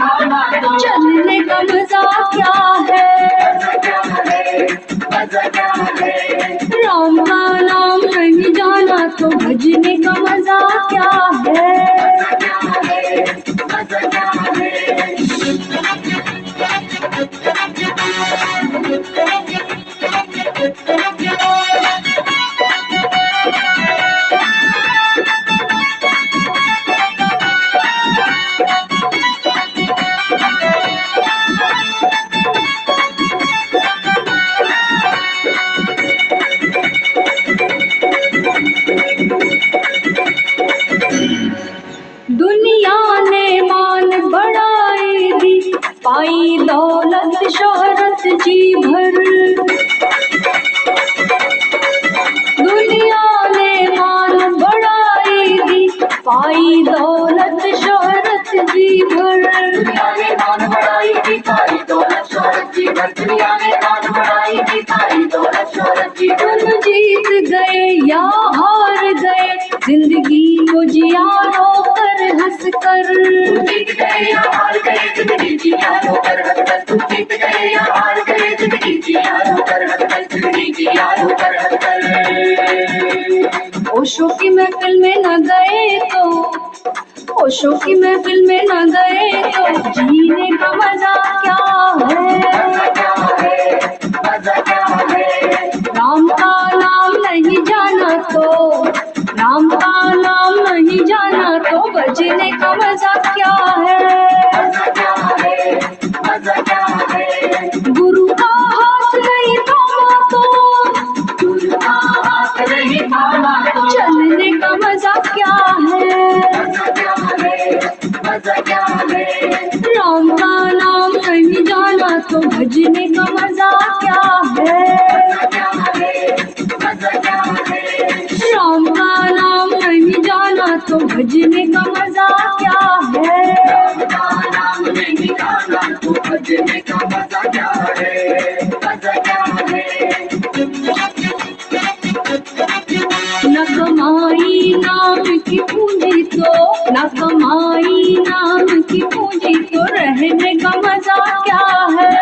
चलने का मजा क्या है, राम का नाम नहीं जाना तो भजने का मजा क्या है। दुनिया ने मान बढ़ाई दी, पाई दौलत शोहरत जी भर। दुनिया ने मान बढ़ाई दी, पाई दौलत शोहरत जी भर। दुनिया ने मान बढ़ाई दी, पाई दौलत शोहरत जी भर। दुनिया ने मान बढ़ाई दी, पाई दौलत शोहरत जी भर। तुम जीत गए या हार गए, जिंदगी को जियारो कर हंस कर। जीत गए या हार गए, जिंदगी जियारो कर हंस कर। तुम जीत गए या हार गए, जिंदगी जियारो कर हंस कर। जिंदगी जियारो कर हंस कर। ओशो की महफिल में न गए तो, ओशो की महफिल में न गए तो जीने का मजा क्या है। मजा क्या है, राम का नाम नहीं जाना तो, राम का नाम नहीं जाना तो बजने का मजा क्या है। मजा क्या है, गुरु का हाथ नहीं थामा तो, गुरु का हाथ नहीं थामा तो चलने का मजा क्या है। मजा क्या है, राम का नाम नहीं जाना तो भजने का मजा क्या है। मजा क्या है, राम का नाम नहीं जाना तो भजने का मजा क्या है। नाम नहीं जाना तो भजने का मजा क्या है। मजा क्या है, न कमाई नाम की पूंजी तो, न कमाई नाम की पूंजी तो रहने का मजा क्या है।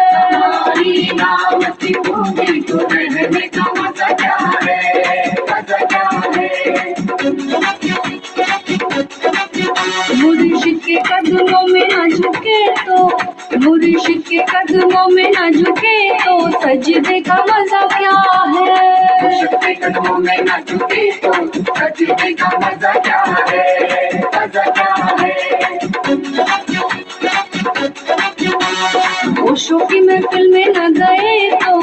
नाम की पूंजी तो रहने का मजा क्या है। मजा क्या है, मुर्शिद के कदमों में न झुके तो, मुर्शिद के कदमों में न झुके तो सजदे का मजा क्या है। सबके कदमों में न झुके तो सजदे का मजा क्या है। मजा क्या है, ओशो की महफिल में न गए तो,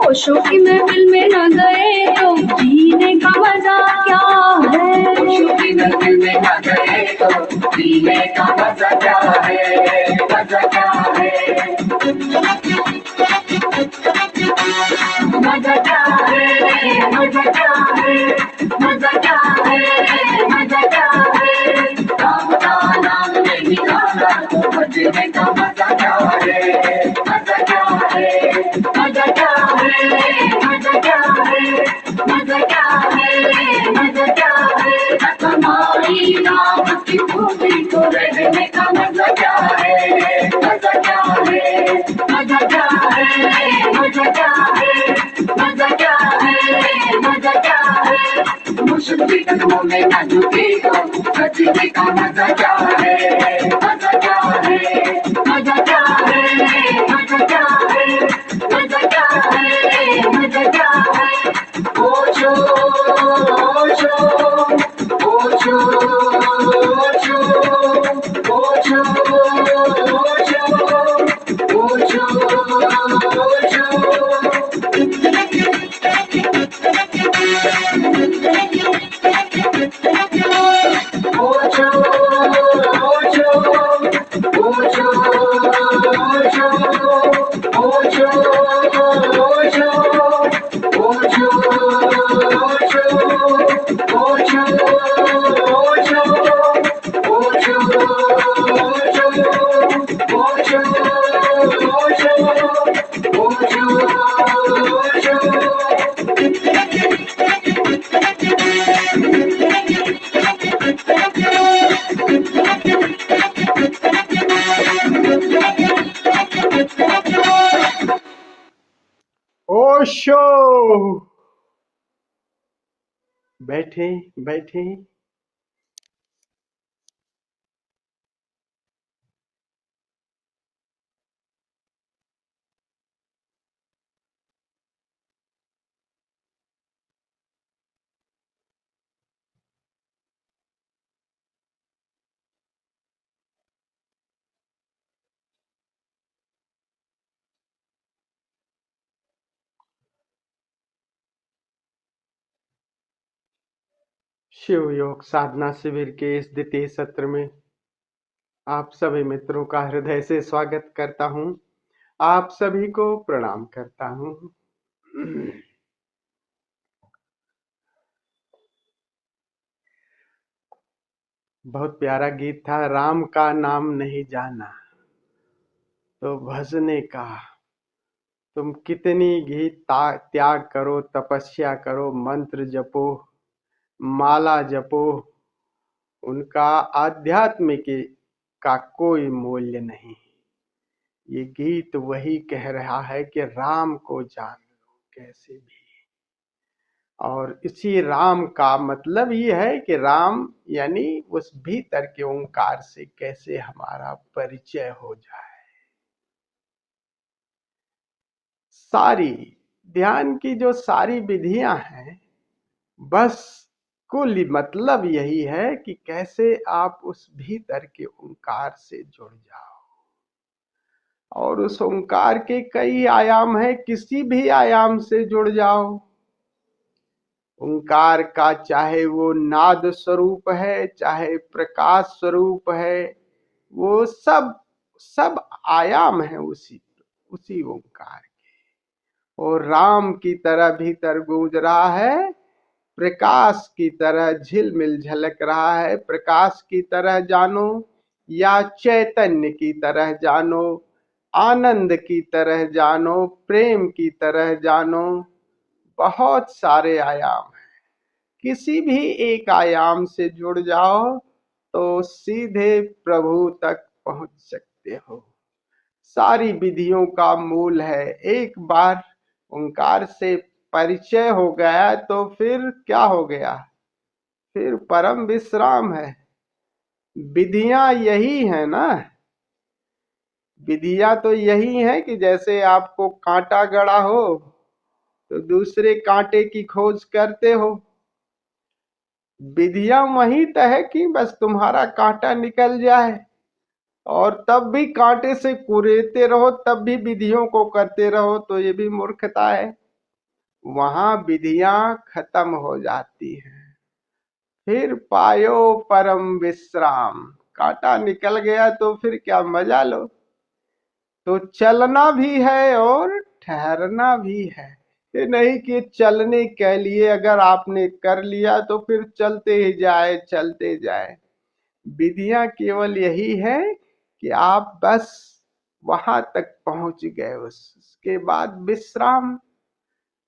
ओशो की महफिल में न गए तो जीने का मजा क्या है। की महफिल में न गए तो जीने का मजा क्या है। मजा क्या है, मजा क्या है, मजा क्या है, मजा क्या है, मजा क्या है। राम का नाम नहीं जाना तो भजने का मजा क्या है। मजा क्या है, मजा क्या है, मजा क्या है, मजा क्या है, मजा क्या है। कमाई नाम की पूंजी तो रहने का मजा क्या है। मजा क्या है, मजा क्या है, मजा क्या है, मजा क्या है, मजा क्या है। मुश्किल के कदमों में न झुके तो सजने का मजा क्या है। मजा क्या है, मजा क्या है, मजा क्या है, मजा क्या है, मजा क्या है। ओशो ओशो ओशो ओशो ओशो ओशो ओशो ओशो शो। बैठे बैठे। शिव योग साधना शिविर के इस द्वितीय सत्र में आप सभी मित्रों का हृदय से स्वागत करता हूं। आप सभी को प्रणाम करता हूं। बहुत प्यारा गीत था, राम का नाम नहीं जाना तो भजने का। तुम कितनी घी त्याग करो, तपस्या करो, मंत्र जपो, माला जपो, उनका आध्यात्मिक का कोई मूल्य नहीं। ये गीत वही कह रहा है कि राम को जान लो कैसे भी। और इसी राम का मतलब ये है कि राम यानी उस भीतर के ओंकार से कैसे हमारा परिचय हो जाए। सारी ध्यान की जो सारी विधियां हैं, बस कुल मतलब यही है कि कैसे आप उस भीतर के ओंकार से जुड़ जाओ। और उस ओंकार के कई आयाम है, किसी भी आयाम से जुड़ जाओ। ओंकार का चाहे वो नाद स्वरूप है, चाहे प्रकाश स्वरूप है, वो सब आयाम है उसी ओंकार के। और राम की तरह भीतर गूंज रहा है, प्रकाश की तरह झिलमिल झलक रहा है। प्रकाश की तरह जानो या चैतन्य की तरह जानो, आनंद की तरह जानो, प्रेम की तरह जानो, बहुत सारे आयाम हैं। किसी भी एक आयाम से जुड़ जाओ तो सीधे प्रभु तक पहुंच सकते हो। सारी विधियों का मूल है। एक बार ओंकार से परिचय हो गया तो फिर क्या हो गया? फिर परम विश्राम है। विधियां यही है ना। विधियां तो यही है कि जैसे आपको कांटा गड़ा हो तो दूसरे कांटे की खोज करते हो। विधियां वही तो है कि बस तुम्हारा कांटा निकल जाए, और तब भी कांटे से कुरेदते रहो, तब भी विधियों को करते रहो, तो ये भी मूर्खता है। वहां विधियां खत्म हो जाती हैं। फिर पायो परम विश्राम। कांटा निकल गया तो फिर क्या मजा लो। तो चलना भी है और ठहरना भी है। ये नहीं कि चलने के लिए अगर आपने कर लिया तो फिर चलते ही जाए, चलते जाए। विधियां केवल यही है कि आप बस वहां तक पहुंच गए, उसके बाद विश्राम।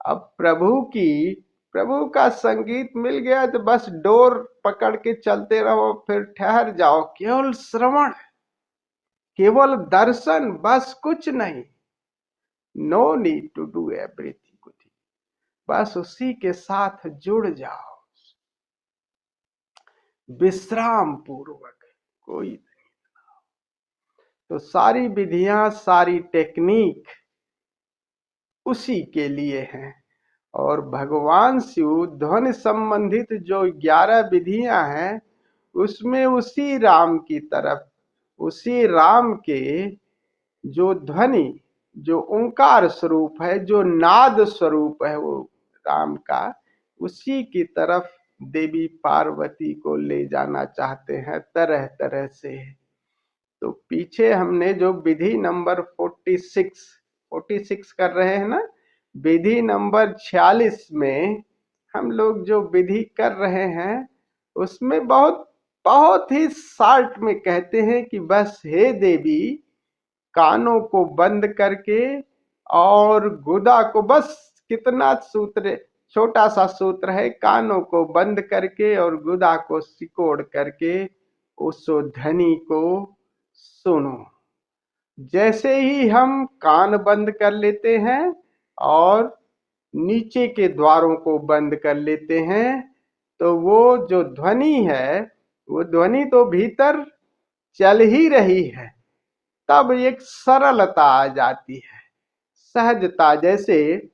अब प्रभु का संगीत मिल गया तो बस डोर पकड़ के चलते रहो, फिर ठहर जाओ। केवल श्रवण, केवल दर्शन, बस कुछ नहीं। No need to do everything. बस उसी के साथ जुड़ जाओ विश्राम पूर्वक, कोई नहीं। तो सारी विधियां, सारी टेक्निक उसी के लिए हैं। और भगवान शिव ध्वनि संबंधित जो 11 विधियां हैं, उसमें उसी राम की तरफ, उसी राम के जो ध्वनि, जो ओंकार स्वरूप है, जो नाद स्वरूप है वो राम का, उसी की तरफ देवी पार्वती को ले जाना चाहते हैं तरह तरह से। तो पीछे हमने जो विधि नंबर 46 कर रहे हैं ना, विधि नंबर 46 में हम लोग जो विधि कर रहे हैं उसमें बहुत बहुत ही शॉर्ट में कहते हैं कि बस हे देवी, कानों को बंद करके और गुदा को, बस कितना सूत्र, छोटा सा सूत्र है, कानों को बंद करके और गुदा को सिकोड़ करके उस ध्वनि को सुनो। जैसे ही हम कान बंद कर लेते हैं और नीचे के द्वारों को बंद कर लेते हैं तो वो जो ध्वनि है वो ध्वनि तो भीतर चल ही रही है, तब एक सरलता आ जाती है, सहजता। जैसे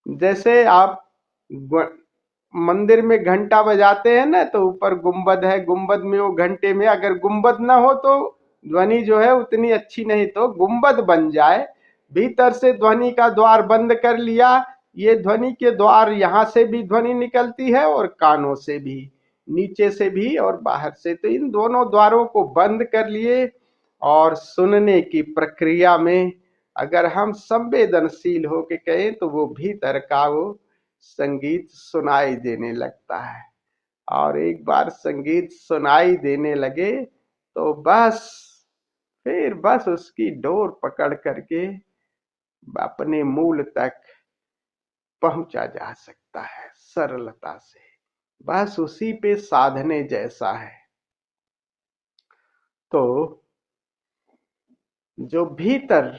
जैसे आप मंदिर में घंटा बजाते हैं ना, तो ऊपर गुंबद है, गुंबद में वो घंटे में अगर गुंबद ना हो तो ध्वनि जो है उतनी अच्छी नहीं, तो गुंबद बन जाए, भीतर से ध्वनि का द्वार बंद कर लिया। ये ध्वनि के द्वार यहाँ से भी ध्वनि निकलती है और कानों से भी, नीचे से भी और बाहर से, तो इन दोनों द्वारों को बंद कर लिए और सुनने की प्रक्रिया में अगर हम संवेदनशील होके कहें तो वो भीतर का वो संगीत सुनाई देने लगता है। और एक बार संगीत सुनाई देने लगे तो फिर बस उसकी डोर पकड़ करके अपने मूल तक पहुंचा जा सकता है सरलता से। बस उसी पे साधने जैसा है। तो जो भीतर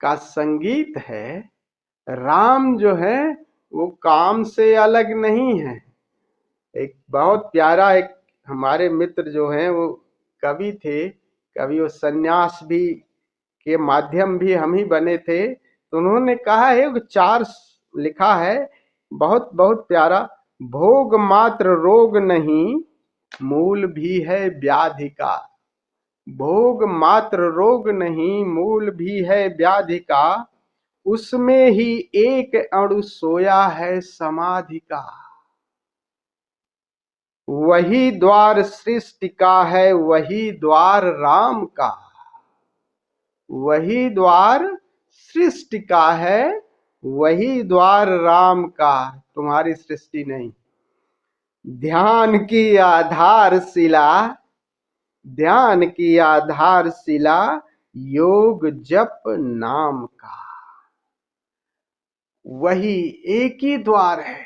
का संगीत है, राम जो है वो काम से अलग नहीं है। एक बहुत प्यारा एक हमारे मित्र जो हैं वो कवि थे, कभी वो सन्यास भी के माध्यम भी हम ही बने थे, तो उन्होंने कहा है, चार लिखा है, बहुत बहुत प्यारा। भोग मात्र रोग नहीं, मूल भी है व्याधि का। भोग मात्र रोग नहीं, मूल भी है व्याधि का। उसमें ही एक अणु सोया है समाधि का। वही द्वार सृष्टि का है, वही द्वार राम का। वही द्वार सृष्टि का है, वही द्वार राम का, तुम्हारी सृष्टि नहीं। ध्यान की आधारशिला, ध्यान की आधारशिला, योग जप नाम का। वही एक ही द्वार है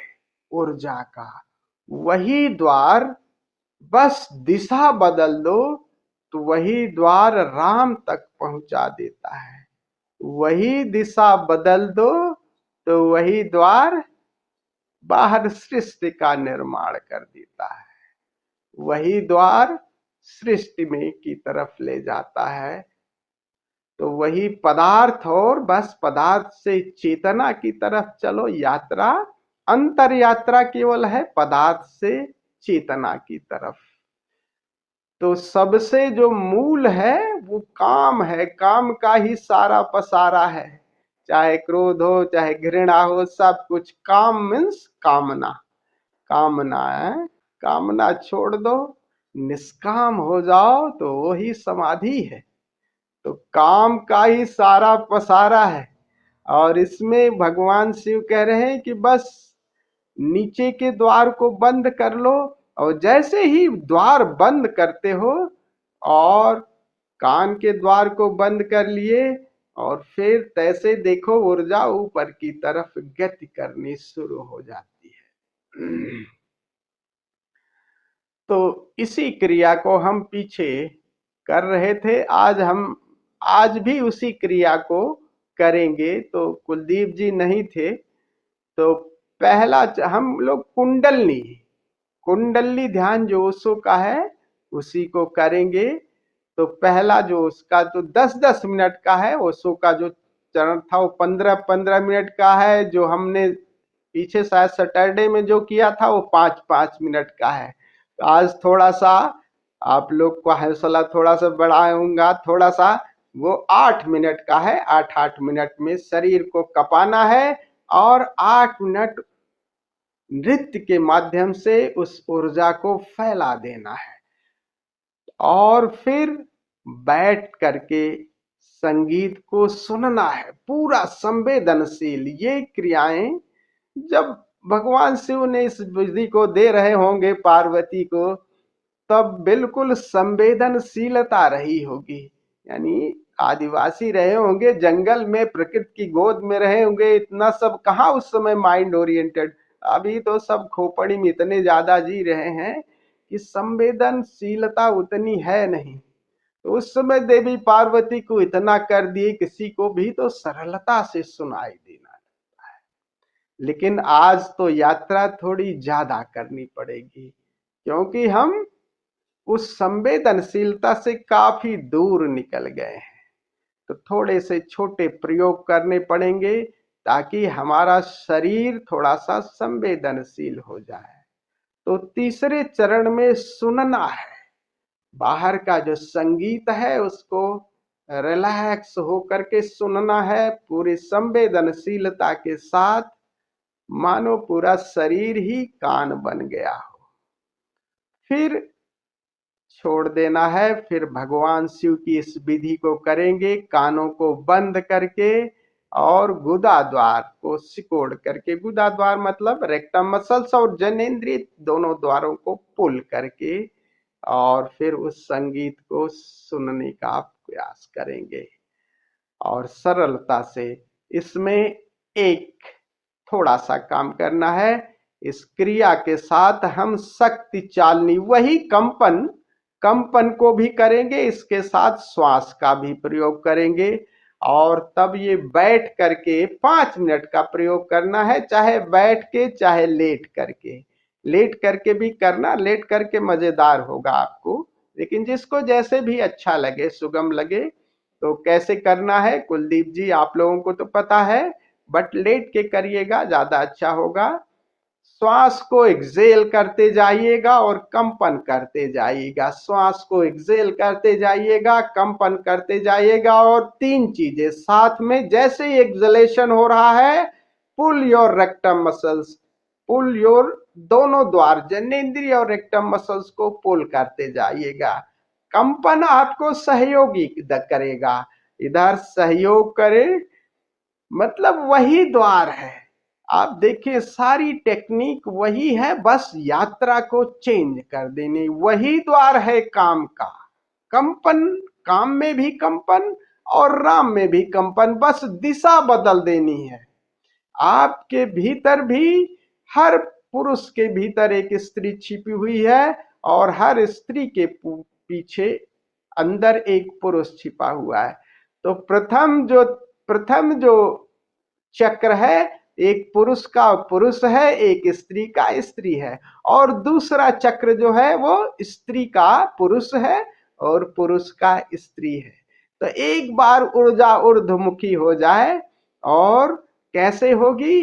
ऊर्जा का, वही द्वार, बस दिशा बदल दो तो वही द्वार राम तक पहुंचा देता है। वही दिशा बदल दो तो वही द्वार बाहर सृष्टि का निर्माण कर देता है। वही द्वार सृष्टि में की तरफ ले जाता है। तो वही पदार्थ, और बस पदार्थ से चेतना की तरफ चलो। यात्रा, अंतर यात्रा केवल है पदार्थ से चेतना की तरफ। तो सबसे जो मूल है वो काम है, काम का ही सारा पसारा है। चाहे क्रोध हो, चाहे घृणा हो, सब कुछ काम मीन्स कामना। कामना है, कामना छोड़ दो, निष्काम हो जाओ तो वही समाधि है। तो काम का ही सारा पसारा है। और इसमें भगवान शिव कह रहे हैं कि बस नीचे के द्वार को बंद कर लो, और जैसे ही द्वार बंद करते हो और कान के द्वार को बंद कर लिए, और फिर तैसे देखो ऊर्जा ऊपर की तरफ गति करनी शुरू हो जाती है। तो इसी क्रिया को हम पीछे कर रहे थे, आज भी उसी क्रिया को करेंगे। तो कुलदीप जी नहीं थे, तो पहला हम लोग कुंडली ध्यान जो ओशो का है उसी को करेंगे। तो पहला जो उसका तो 10-10 मिनट का है, ओशो का जो चरण था वो 15-15 मिनट का है। जो हमने पीछे शायद सैटरडे में जो किया था वो 5-5 मिनट का है। तो आज थोड़ा सा आप लोग को हौसला थोड़ा सा बढ़ाऊंगा, थोड़ा सा वो 8 मिनट का है। 8-8 मिनट में शरीर को कपाना है और 8 मिनट नृत्य के माध्यम से उस ऊर्जा को फैला देना है। और फिर बैठ करके संगीत को सुनना है, पूरा संवेदनशील। ये क्रियाएं जब भगवान शिव ने इस विधि को दे रहे होंगे पार्वती को, तब बिल्कुल संवेदनशीलता रही होगी। यानी आदिवासी रहे होंगे, जंगल में प्रकृति की गोद में रहे होंगे, इतना सब कहाँ उस समय माइंड ओरिएंटेड। अभी तो सब खोपड़ी में इतने ज्यादा जी रहे हैं कि संवेदनशीलता उतनी है नहीं। तो उस समय देवी पार्वती को इतना कर दिए, किसी को भी तो सरलता से सुनाई देना लगता है। लेकिन आज तो यात्रा थोड़ी ज्यादा करनी पड़ेगी, क्योंकि हम उस संवेदनशीलता से काफी दूर निकल गए हैं। तो थोड़े से छोटे प्रयोग करने पड़ेंगे ताकि हमारा शरीर थोड़ा सा संवेदनशील हो जाए। तो तीसरे चरण में सुनना है। बाहर का जो संगीत है उसको रिलैक्स होकर के सुनना है, पूरी संवेदनशीलता के साथ, मानो पूरा शरीर ही कान बन गया हो। फिर छोड़ देना है। फिर भगवान शिव की इस विधि को करेंगे, कानों को बंद करके और गुदा द्वार को सिकोड़ करके, गुदा द्वार मतलब रेक्टम मसल्स और जनेंद्रिय दोनों द्वारों को पुल करके, और फिर उस संगीत को सुनने का प्रयास करेंगे। और सरलता से इसमें एक थोड़ा सा काम करना है। इस क्रिया के साथ हम शक्ति चालनी, वही कंपन को भी करेंगे, इसके साथ श्वास का भी प्रयोग करेंगे। और तब ये बैठ करके 5 मिनट का प्रयोग करना है, चाहे बैठ के चाहे लेट करके। लेट करके भी करना, लेट करके मजेदार होगा आपको, लेकिन जिसको जैसे भी अच्छा लगे, सुगम लगे। तो कैसे करना है कुलदीप जी, आप लोगों को तो पता है, बट लेट के करिएगा, ज्यादा अच्छा होगा। श्वास को एक्सेल करते जाइएगा और कंपन करते जाइएगा, श्वास को एक्सेल करते जाइएगा, कंपन करते जाइएगा। और 3 चीजें साथ में, जैसे ही एक्सलेशन हो रहा है, pull your rectum muscles, pull your, दोनों द्वार जनेंद्रिय और रेक्टम मसल्स को पुल करते जाइएगा। कंपन आपको सहयोगी करेगा, इधर सहयोग करे, मतलब वही द्वार है। आप देखिए सारी टेक्निक वही है, बस यात्रा को चेंज कर देनी, वही द्वार है काम का। कंपन, काम में भी कंपन और राम में भी कंपन, बस दिशा बदल देनी है। आपके भीतर भी, हर पुरुष के भीतर एक स्त्री छिपी हुई है, और हर स्त्री के पीछे अंदर एक पुरुष छिपा हुआ है। तो प्रथम जो चक्र है, एक पुरुष का पुरुष है, एक स्त्री का स्त्री है। और दूसरा चक्र जो है वो स्त्री का पुरुष है और पुरुष का स्त्री है। तो एक बार ऊर्जा ऊर्ध्वमुखी हो जाए, और कैसे होगी,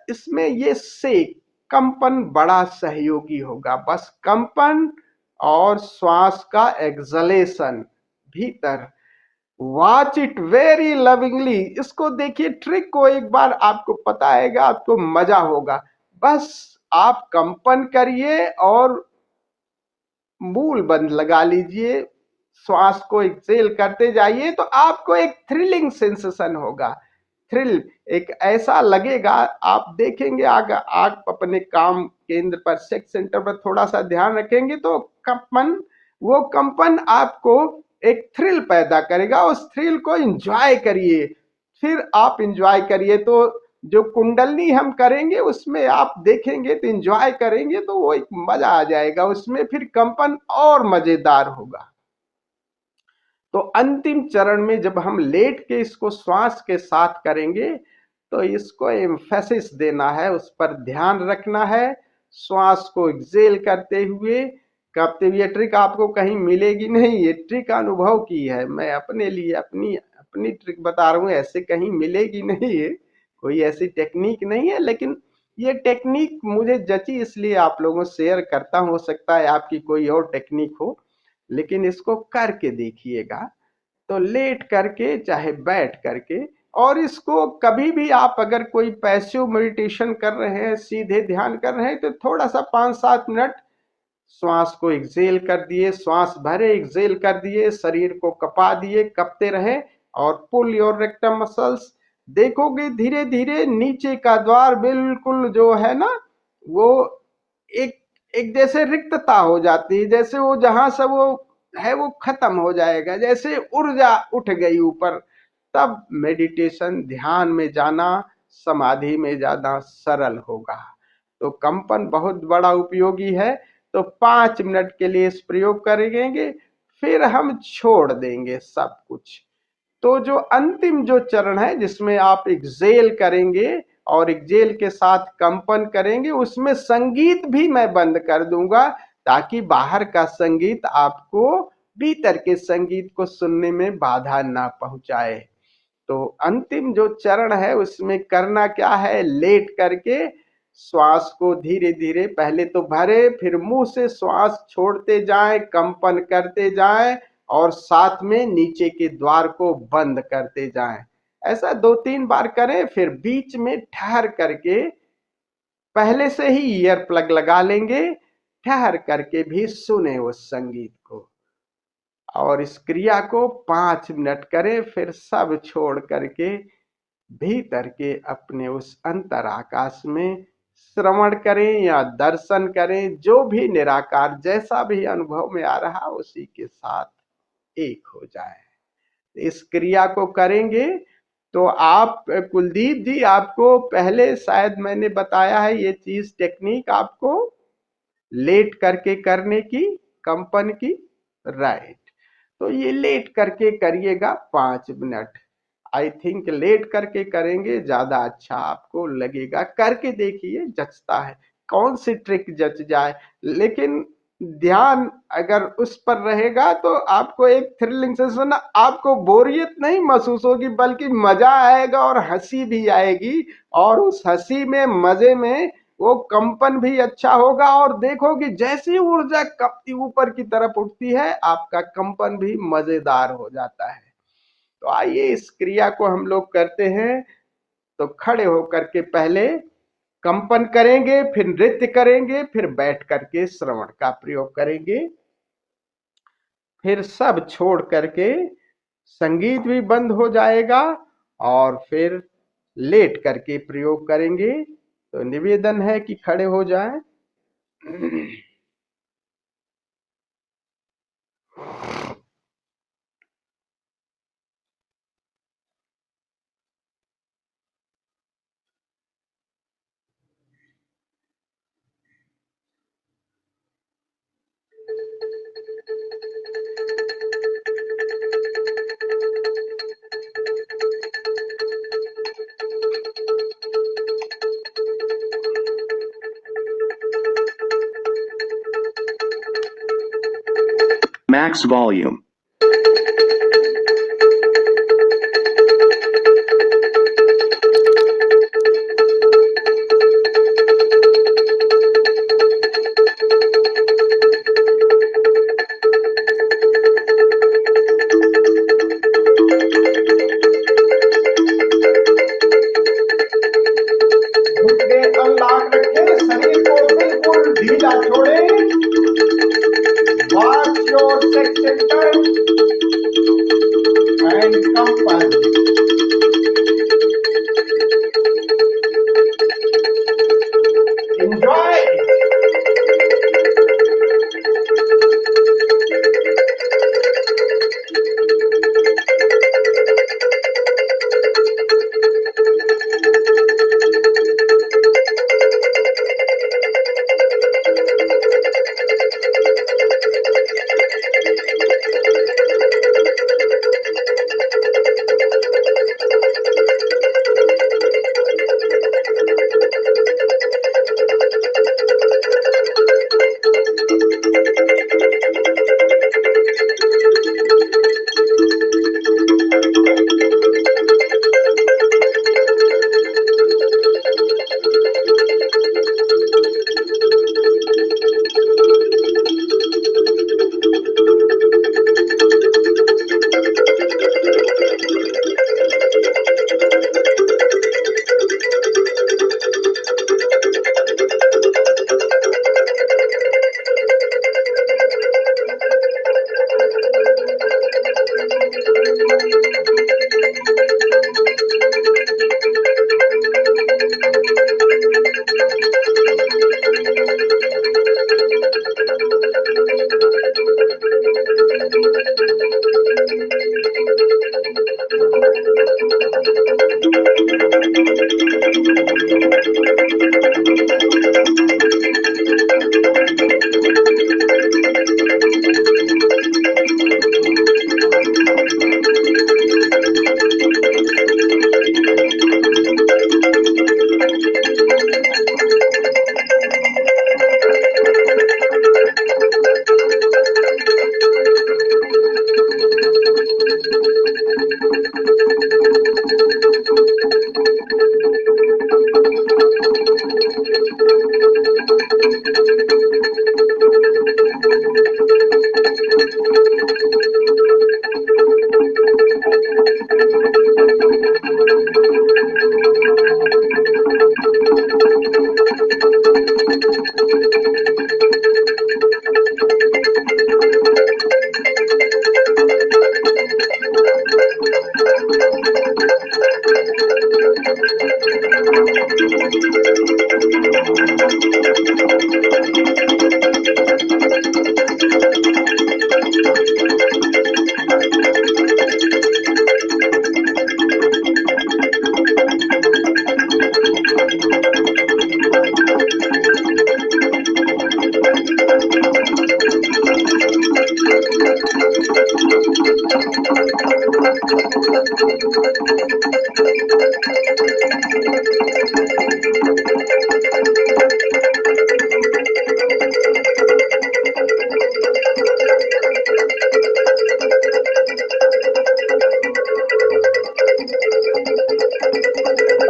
इसमें ये से कंपन बड़ा सहयोगी होगा, बस कंपन और श्वास का एक्सलेशन भीतर। वॉच इट वेरी लविंगली, इसको देखिए, ट्रिक को एक बार आपको पता आएगा, आपको मजा होगा। बस आप कंपन करिए और मूल बंद लगा लीजिए, श्वास को एक्सेल करते जाइए, तो आपको एक थ्रिलिंग सेंसेशन होगा। थ्रिल एक ऐसा लगेगा, आप देखेंगे, आप अपने काम केंद्र पर, सेक्स सेंटर पर थोड़ा सा ध्यान रखेंगे तो वो कंपन आपको एक थ्रिल पैदा करेगा। उस थ्रिल को एंजॉय करिए, फिर आप एंजॉय करिए। तो जो कुंडलनी हम करेंगे उसमें आप देखेंगे तो एंजॉय करेंगे, तो वो एक मजा आ जाएगा उसमें, फिर कंपन और मजेदार होगा। तो अंतिम चरण में जब हम लेट के इसको श्वास के साथ करेंगे, तो इसको एम्फेसिस देना है, उस पर ध्यान रखना है। श्वास को एक्सेल करते हुए ये ट्रिक आपको कहीं मिलेगी नहीं, ये ट्रिक अनुभव की है, मैं अपने लिए अपनी ट्रिक बता रहा हूँ, ऐसे कहीं मिलेगी नहीं, है कोई ऐसी टेक्निक नहीं है। लेकिन ये टेक्निक मुझे जची, इसलिए आप लोगों से शेयर करता हूँ। हो सकता है आपकी कोई और टेक्निक हो, लेकिन इसको करके देखिएगा। तो लेट करके चाहे बैठ करके, और इसको कभी भी आप अगर कोई पैसिव मेडिटेशन कर रहे हैं, सीधे ध्यान कर रहे हैं, तो थोड़ा सा 5-7 मिनट श्वास को एक्सेल कर दिए, श्वास भरे एक्सेल कर दिए, शरीर को कपा दिए, कपते रहे, और पुल योर रेक्टम मसल्स। देखोगे धीरे धीरे नीचे का द्वार बिल्कुल जो है ना, वो एक जैसे रिक्तता हो जाती है, जैसे वो जहां से वो है वो खत्म हो जाएगा, जैसे ऊर्जा उठ गई ऊपर। तब मेडिटेशन, ध्यान में जाना, समाधि में जाना सरल होगा। तो कंपन बहुत बड़ा उपयोगी है। तो 5 मिनट के लिए इस प्रयोग करेंगे, फिर हम छोड़ देंगे सब कुछ। तो जो अंतिम जो चरण है जिसमें आप एक्सेल करेंगे, और एक जेल के साथ कंपन करेंगे, उसमें संगीत भी मैं बंद कर दूंगा ताकि बाहर का संगीत आपको भीतर के संगीत को सुनने में बाधा ना पहुंचाए। तो अंतिम जो चरण है उसमें करना क्या है, लेट करके श्वास को धीरे धीरे पहले तो भरे, फिर मुंह से श्वास छोड़ते जाएं, कंपन करते जाएं और साथ में नीचे के द्वार को बंद करते जाएं। ऐसा 2-3 बार करें, फिर बीच में ठहर करके पहले से ही ईयर प्लग लगा लेंगे, ठहर करके भी सुने उस संगीत को और इस क्रिया को 5 मिनट करें। फिर सब छोड़ करके भीतर के अपने उस अंतर आकाश में श्रवण करें या दर्शन करें, जो भी निराकार जैसा भी अनुभव में आ रहा उसी के साथ एक हो जाए। इस क्रिया को करेंगे तो आप कुलदीप जी, आपको पहले शायद मैंने बताया है ये चीज, टेक्निक आपको लेट करके करने की, कंपन की, राइट। तो ये लेट करके करिएगा 5 मिनट। आई थिंक लेट करके करेंगे ज्यादा अच्छा आपको लगेगा। करके देखिए, जचता है। कौन सी ट्रिक जच जाए, लेकिन ध्यान अगर उस पर रहेगा तो आपको एक थ्रिलिंग सेशन, आपको बोरियत नहीं महसूस होगी बल्कि मजा आएगा और हंसी भी आएगी। और उस हंसी में, मजे में वो कंपन भी अच्छा होगा और देखोगे जैसी ऊर्जा कपती ऊपर की तरफ उठती है, आपका कंपन भी मजेदार हो जाता है। तो आइए इस क्रिया को हम लोग करते हैं। तो खड़े होकर के पहले कंपन करेंगे, फिर नृत्य करेंगे, फिर बैठ करके श्रवण का प्रयोग करेंगे, फिर सब छोड़ करके संगीत भी बंद हो जाएगा और फिर लेट करके प्रयोग करेंगे। तो निवेदन है कि खड़े हो जाएं। Max volume. घुटने अनलॉक रखें, शरीर को बिल्कुल ढीला छोड़ें। Watch your sex center and कंपन। Enjoy।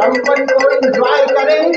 कंपन को एंजॉय करें।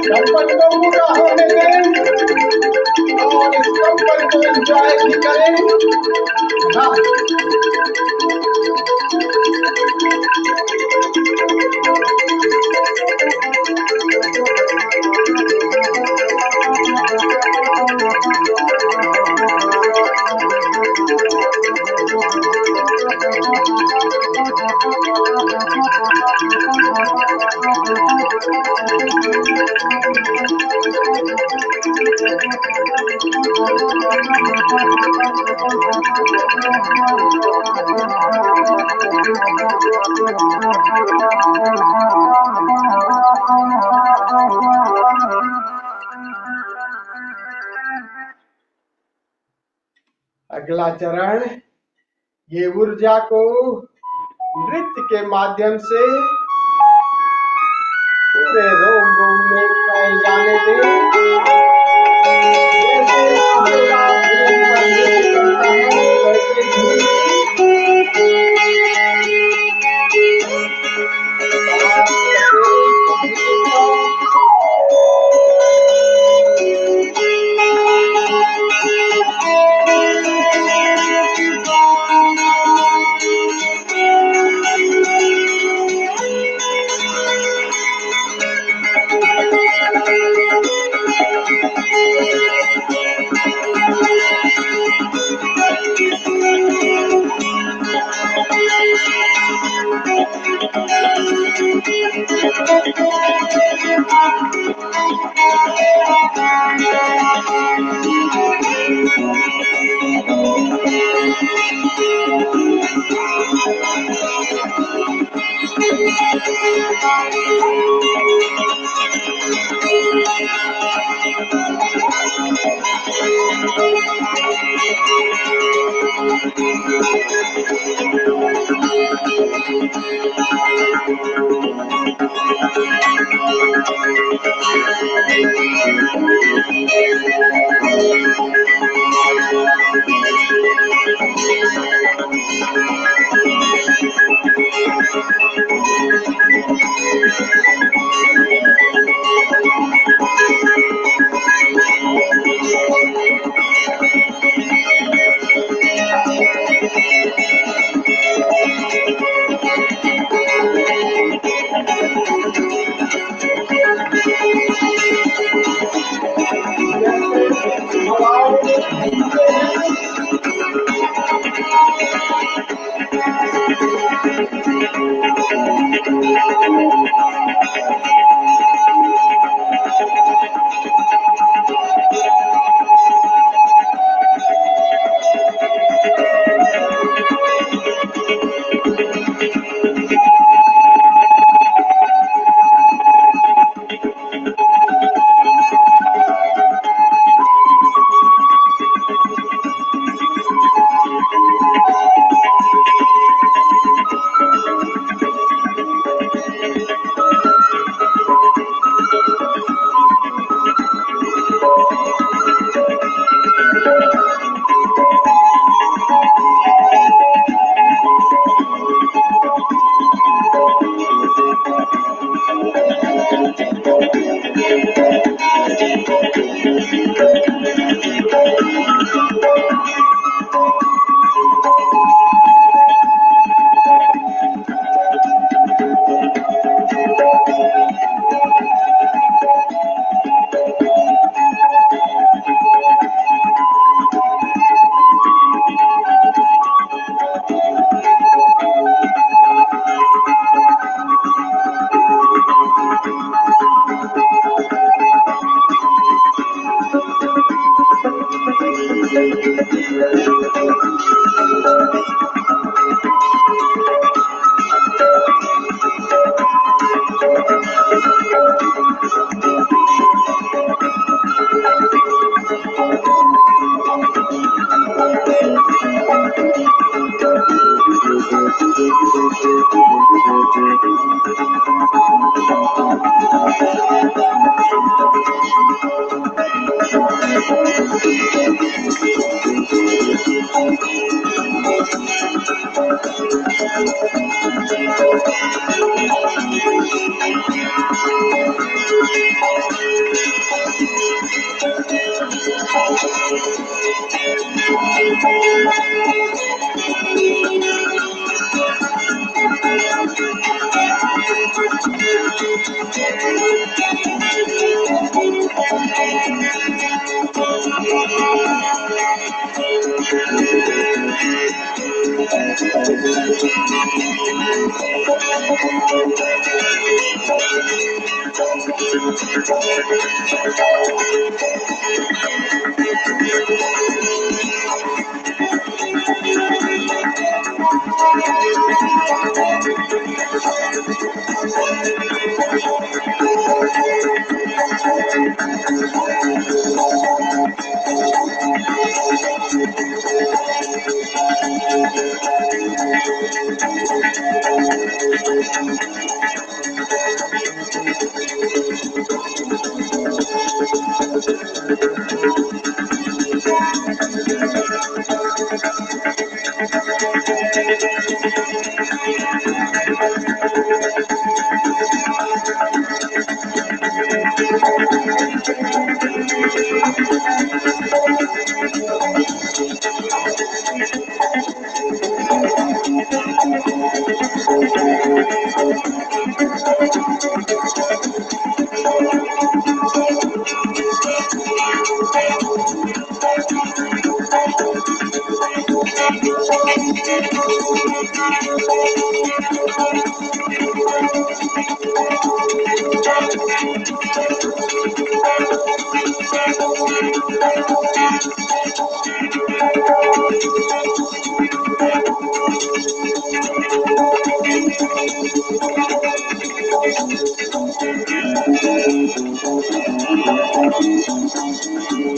कंपन को पूरा होने दें और इस कंपन को एंजॉय भी करें। हाँ। अगला चरण, ये ऊर्जा को नृत्य के माध्यम से पूरे रोम रोम में फैल जाने दें।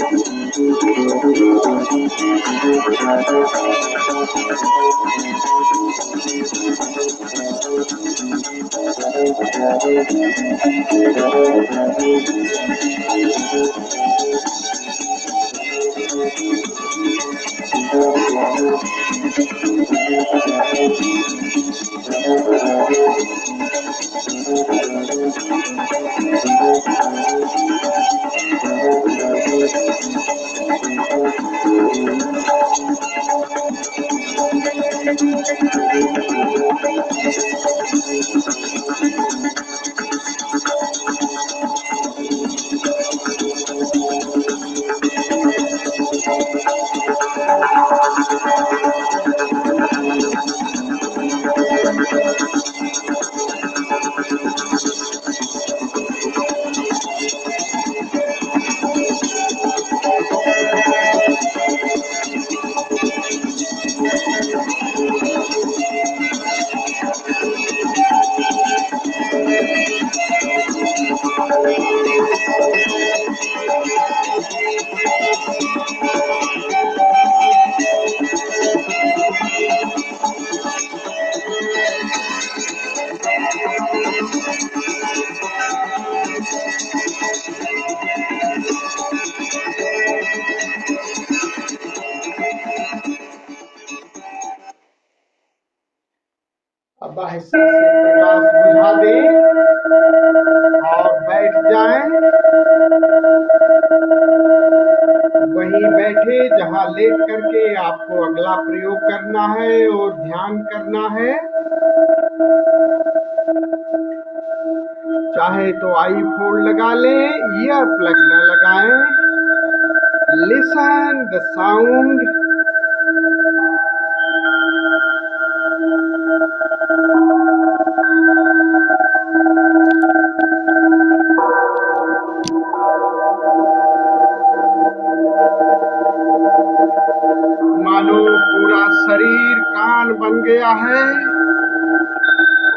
अब आहिस्ता से प्रकाश बुझा दें और बैठ जाएं। वहीं बैठे जहां लेट करके आपको अगला प्रयोग करना है और ध्यान करना है। चाहे तो आईफोन लगा लें, ईयर प्लग न लगाएं। Listen the sound. मानो पूरा शरीर कान बन गया है।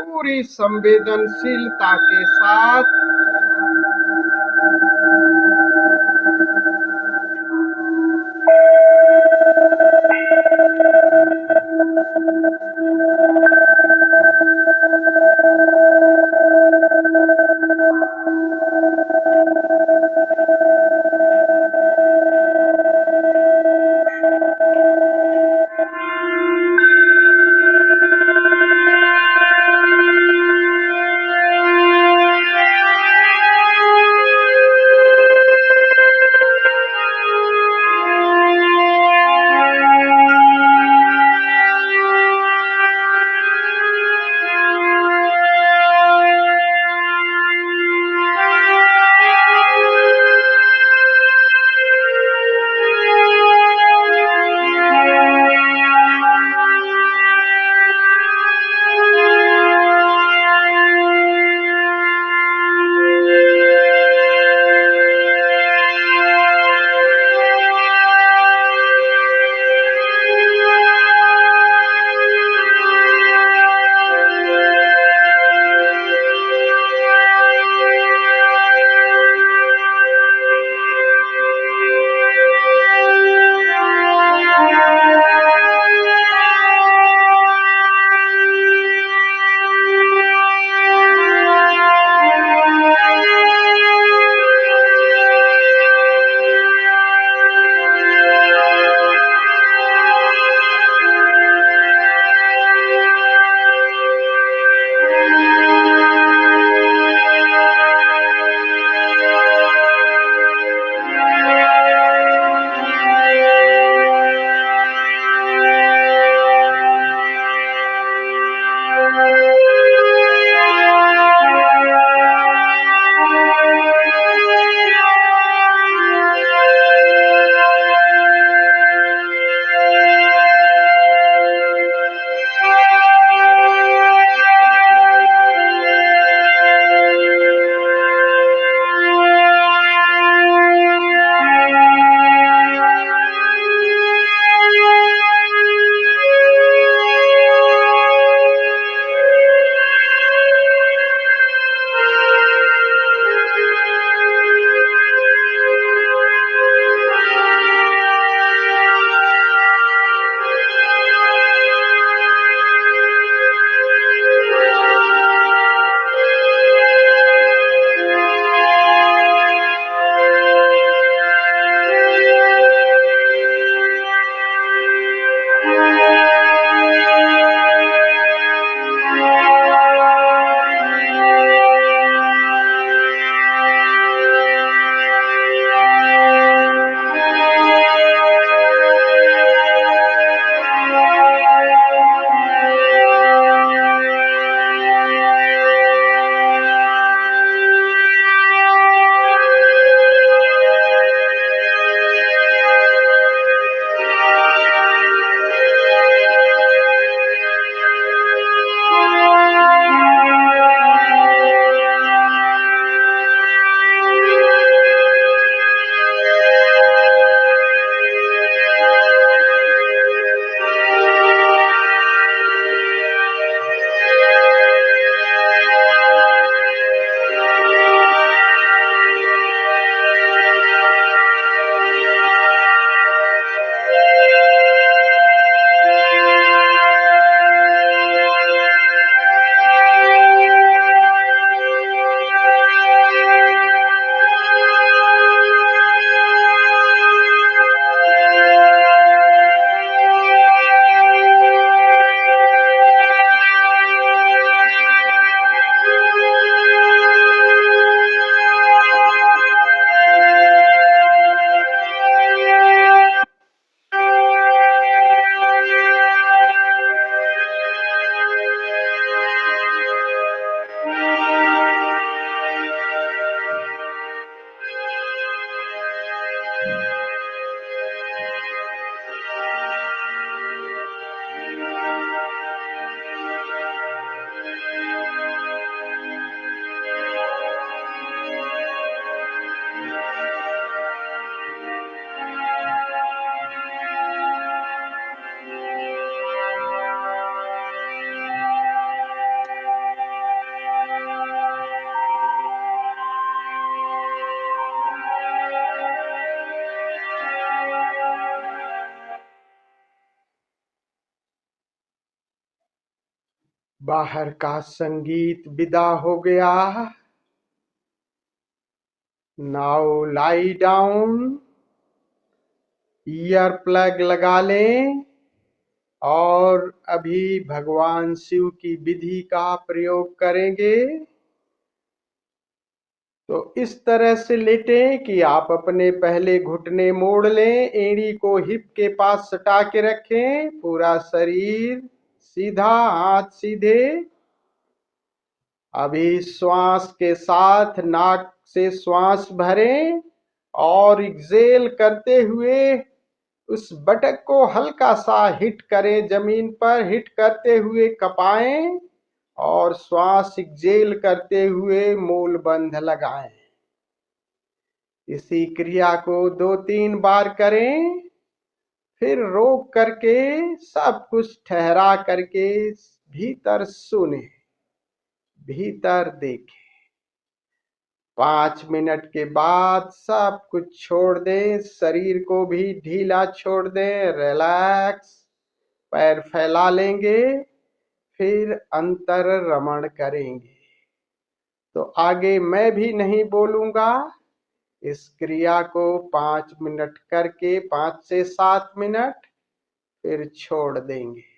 पूरी संवेदनशीलता के साथ बाहर का संगीत विदा हो गया। Now lie down, ear plug लगा लें और अभी भगवान शिव की विधि का प्रयोग करेंगे। तो इस तरह से लेटें कि आप अपने पहले घुटने मोड़ लें, एड़ी को हिप के पास सटा के रखें, पूरा शरीर सीधा, हाथ सीधे। अभी श्वास के साथ नाक से श्वास भरें और एक्सेल करते हुए उस बटक को हल्का सा हिट करें, जमीन पर हिट करते हुए कपाएं और श्वास एक्सेल करते हुए मूल बंध लगाएं। इसी क्रिया को 2-3 बार करें, फिर रोक करके सब कुछ ठहरा करके भीतर सुने, भीतर देखें। 5 मिनट के बाद सब कुछ छोड़ दें, शरीर को भी ढीला छोड़ दें, रिलैक्स, पैर फैला लेंगे, फिर अंतर रमण करेंगे। तो आगे मैं भी नहीं बोलूंगा, इस क्रिया को 5 मिनट करके 5 से 7 मिनट फिर छोड़ देंगे।